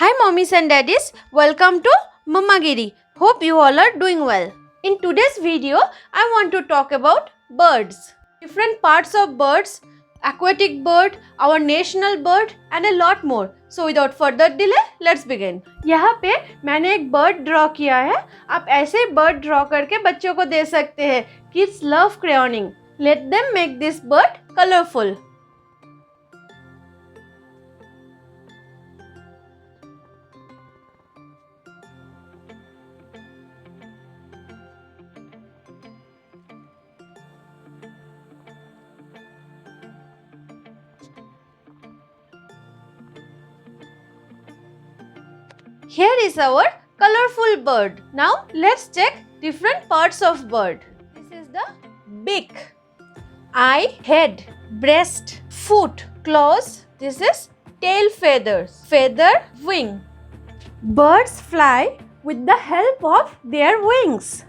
Hi mommies and daddies, welcome to Mummagiri. Hope you all are doing well. In today's video, I want to talk about birds. Different parts of birds, aquatic bird, our national bird and a lot more. So without further delay, let's begin. यहाँ पे मैंने एक bird draw किया है. आप ऐसे bird draw करके बच्चों को दे सकते हैं. Kids love crayoning. Let them make this bird colorful. Here is our colorful bird. Now let's check different parts of bird. This is the beak, eye, head, breast, foot, claws. This is tail feathers, feather, wing. Birds fly with the help of their wings.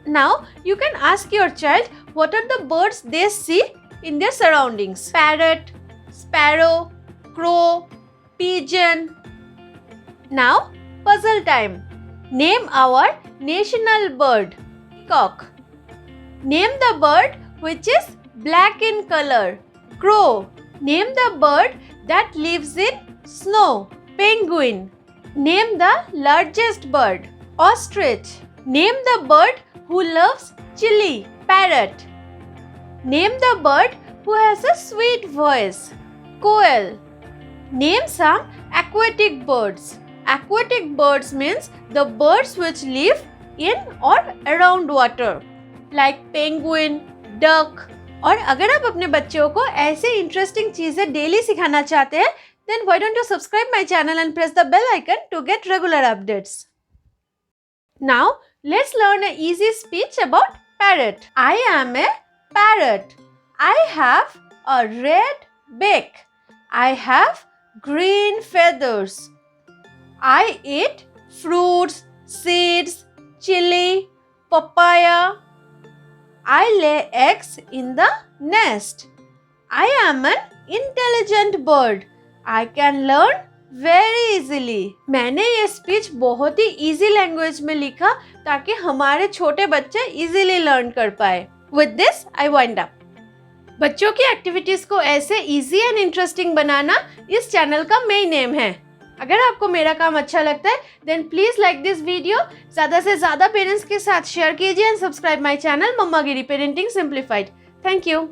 Now you can ask your child what are the birds they see in their surroundings. Parrot, sparrow, crow, pigeon. Now, puzzle time. Name our national bird. Peacock. Name the bird which is black in color. Crow. Name the bird that lives in snow. Penguin. Name the largest bird. Ostrich. Name the bird who loves chili. Parrot. Name the bird who has a sweet voice. Quail. Name some aquatic birds. Aquatic birds means the birds which live in or around water, like penguin, duck. और अगर आप अपने बच्चों को ऐसे interesting चीजें daily सिखाना चाहते हैं, then why don't you subscribe my channel and press the bell icon to get regular updates. Now let's learn an easy speech about parrot. I am a parrot. I have a red beak. I have green feathers. I eat fruits, seeds, chili, papaya. I lay eggs in the nest. I am an intelligent bird. I can learn very easily. मैंने ये speech बहुत ही easy language में लिखा ताकि हमारे छोटे बच्चे easily learn कर पाए. With this, I wind up. बच्चों की एक्टिविटीज को ऐसे इजी एंड इंटरेस्टिंग बनाना इस चैनल का मेन एम है. अगर आपको मेरा काम अच्छा लगता है then please like this video, ज़्यादा से ज़्यादा पेरेंट्स के साथ शेयर कीजिए and subscribe my channel Mammagiri parenting simplified. Thank you.